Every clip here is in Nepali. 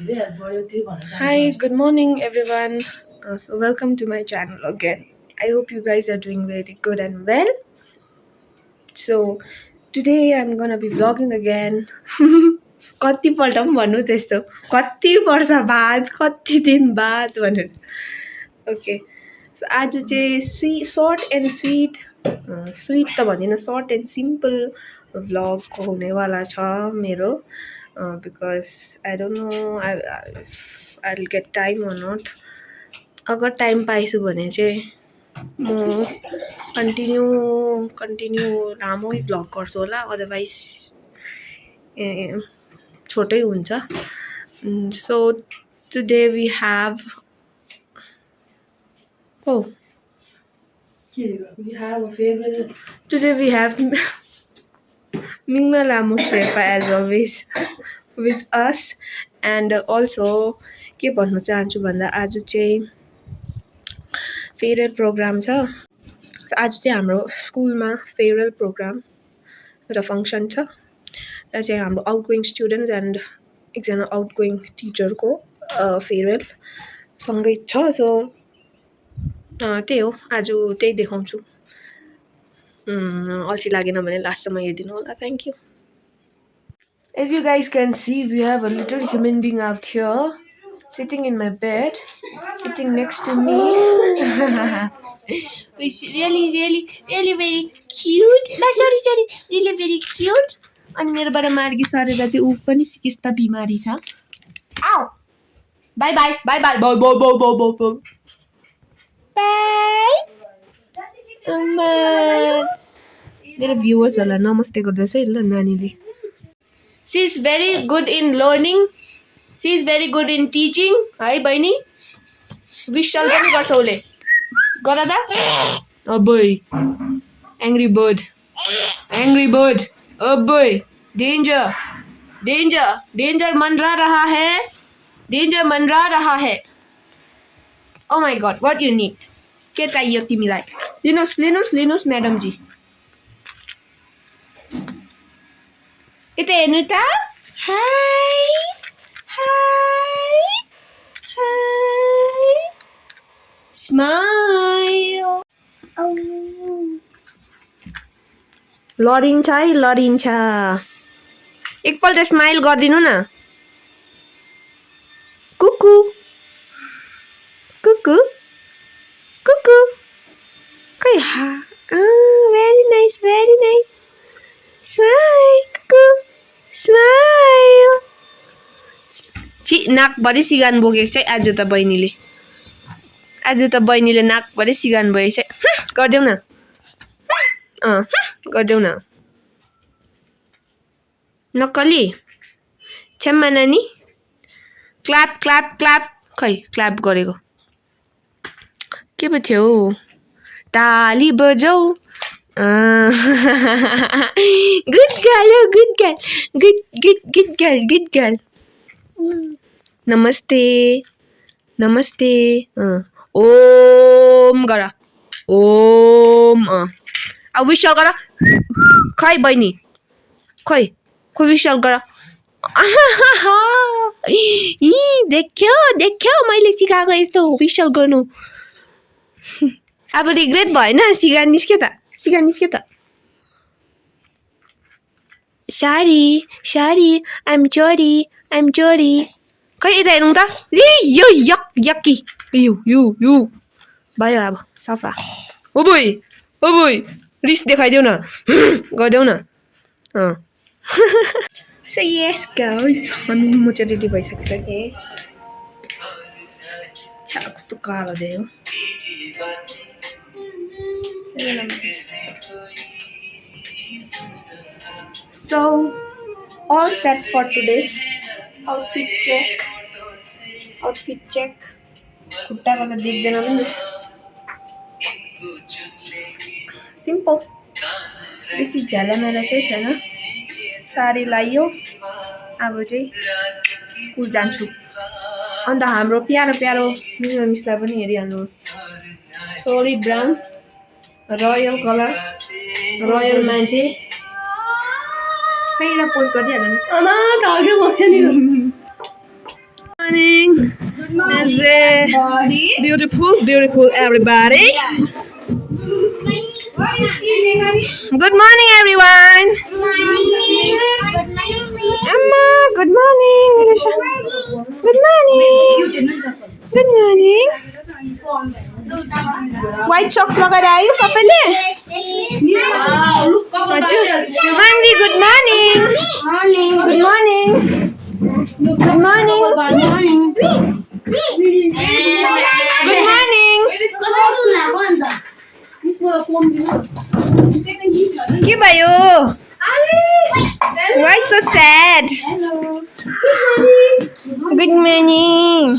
Hi, good morning, everyone. So, welcome to my channel again. I hope you guys are doing very good and well. So, today I'm gonna be vlogging again. कतिपल्ट पनि भन्नु त्यस्तो कति वर्ष बाद कति दिन बाद भनेर ओके सो आज चाहिँ सर्ट एन्ड स्वीट स्वीट त भन्दिनँ सर्ट एन्ड सिम्पल भ्लग हुनेवाला छ मेरो because I don't know I will get time or not अगर टाइम पाएछु भने चाहिँ म कन्टिन्यू लामै भ्लग गर्छु होला अदरवाइज छोटै हुन्छ so today we have today we have Mingma Lamu Sherpa as always with us and also के भन्नु चाहन्छु भन्दा आज चाहिँ फेयरवेल प्रोग्राम छ आज चाहिँ हाम्रो स्कुलमा फेयरवेल प्रोग्राम र फङ्सन छ र चाहिँ हाम्रो आउटगोइङ स्टुडेन्ट्स एन्ड एकजना आउटगोइङ टिचरको फेयरवेल सँगै छ सो त्यही हो आज त्यही देखाउँछु अल्छी लागेन भने लास्टसम्म हेरिदिनु होला thank you As you guys can see, we have a little human being out here sitting in my bed, sitting next to me. It's really very cute. No, sorry. Really very cute. अनि मेरोबाट मार्गी सरेर चाहिँ ऊ पनि सिकिस्ता बिमारी छ आउ बाई मेरो भ्युवर्सहरूलाई नमस्ते गर्दैछ है ल नानीले She is very good in learning. She is very good in teaching. है बहिनी विशाल पनि गर्छ उसले गर त अबोय एङ्ग्री बर्ड अबोय डेन्जर मंडरा रहा है oh my God what you need के चाहियो तिमीलाई लिनुस् म्याडम जी यता हेर्नु त हाय स्माइल लडिन्छ एकपल्ट स्माइल गरिदिनु न कुकु खै भेरी नाइस स्माइल छि नाकभरि सिगान बोकेको चाहिँ आज त बहिनीले नाकभरि सिगान बोकेको चाहिँ गरिदेऊ न नक्कली छ्याम्मा नानी क्ल्याप खै क्ल्याप गरेको के पो थियो ताली बजाऊ गुड गर्ल नमस्ते ओम गर ओम अब विशाल गर खै बहिनी खै विशाल गर देख्यो मैले सिकाएको यस्तो विशाल गर्नु अब रिग्रेट भएन सिगा निस्क्यो त Sorry, I'm sorry. खै यता हेर्नु त यो यक्की यु भयो अब सफा ओ बोय रिस देखाइदेऊ न गरिदेऊ न So yes guys हामी म चाहिँ रेडी भइसकिसकेँ कस्तो कालो देऊ So all set for today. Outfit check. खुट्टाको त देख्दैन पनि सिम्पल बेसी झ्यालामाला केही छैन साडी लाइयो अब चाहिँ स्कुल जान्छु अन्त हाम्रो प्यारो मिसलाई पनि हेरिहाल्नुहोस् solid brown royal colour royal मान्छे खैला पोस्ट गरिहाल्नु आमा धाग्यो भयो नि morning. It's beautiful everybody. Good morning, everyone. Amma, good morning. Good morning. Good morning. White socks लगाएर आयो सबैले? Mandy, good morning. Good morning. Good morning. Good morning. के भयो? Why so sad? Good morning.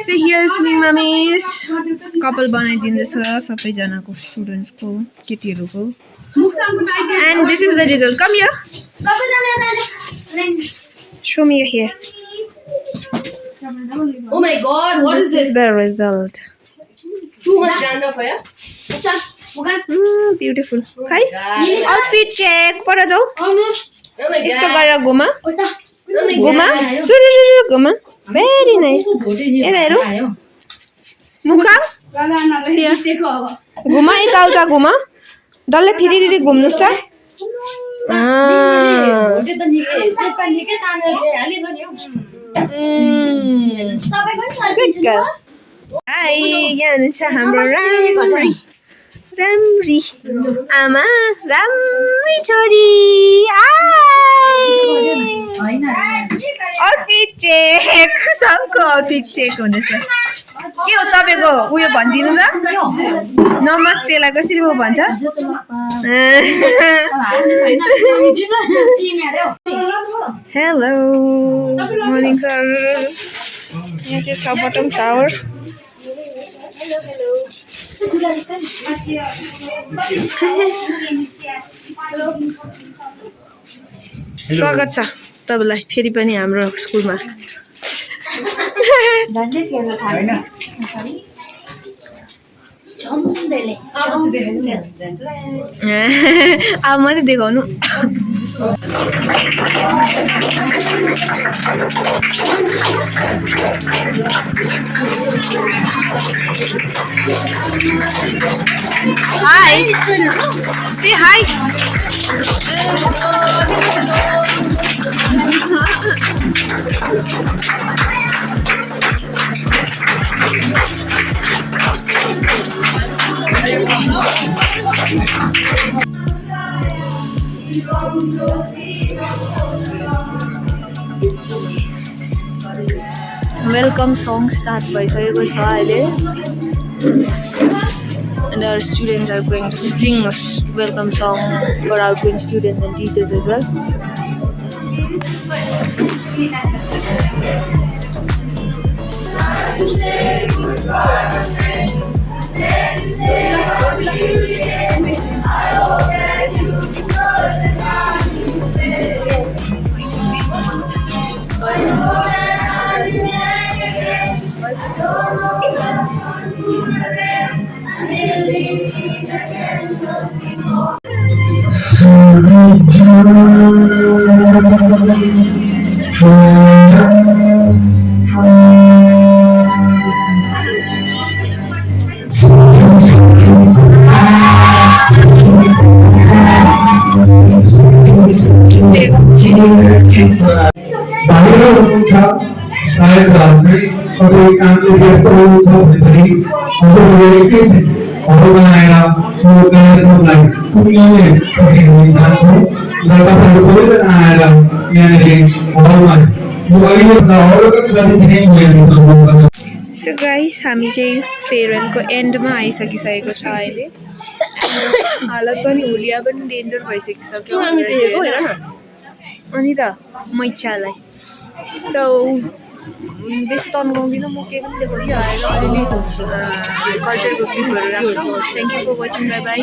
So here's my mummies. Couple बनाइदिँदैछ सबैजनाको स्टुडेन्ट्सको केटीहरूको. And this is the result. Come here. Show me your hair. Oh my god, what is This this? is the result. Too much dandruff, yeah? Beautiful. Kai? Outfit check. पर जाऊ. Oh my यस्तो god. गरेर घुमा. Oh my घुमा. god. सुरु घुमा. Very nice. हेर मुखा. सिया. घुमा यताउता घुमा. डल्लै फेरि घुम्नुस् त. Good girl. Hi, यहाँ हुनुहुन्छ हाम्रो राम्री. राम्री. आमा राम्री छोरी. Outfit check. सबको आउटफिट चेक हुँदैछ. के हो तपाईँको उयो भनिदिनु त? नमस्तेलाई कसरी पो भन्छ? Hello morning sir. यहाँ चाहिँ छ बटम टावर. स्वागत छ तपाईँलाई फेरि पनि हाम्रो स्कुलमा. अब मात्रै देखाउनु. Hi. Say hi. Welcome song start भइसकेको छ अहिले. And our students are going to sing a welcome song for outgoing students and teachers as well. बाहिर हुनुहुन्छ सायद चाहिँ अरू कामले व्यस्त हुनुहुन्छ भने पनि अरूहरू एकैछिन हलमा आएर यो कार्यक्रमलाई पुग्ने पठाइदिन चाहन्छु र तपाईँहरू सबैजना आएर यहाँनिर हलमा यो अहिलेभन्दा अवगत गरिदिने मूल्य. So guys, हामी चाहिँ फेयरवेलको एन्डमा आइसकिसकेको छ अहिले. हालत पनि हुलिया पनि डेन्जर भइसकिसक्यो. हामी देखेको हैन. अनि त मैचालाई. So बेसी तन्काउँदिनँ म केही पनि देखाउँदिनँ. अलिअलि कल्चरको क्लिपहरू राख्छु. Thank you for watching. Bye by.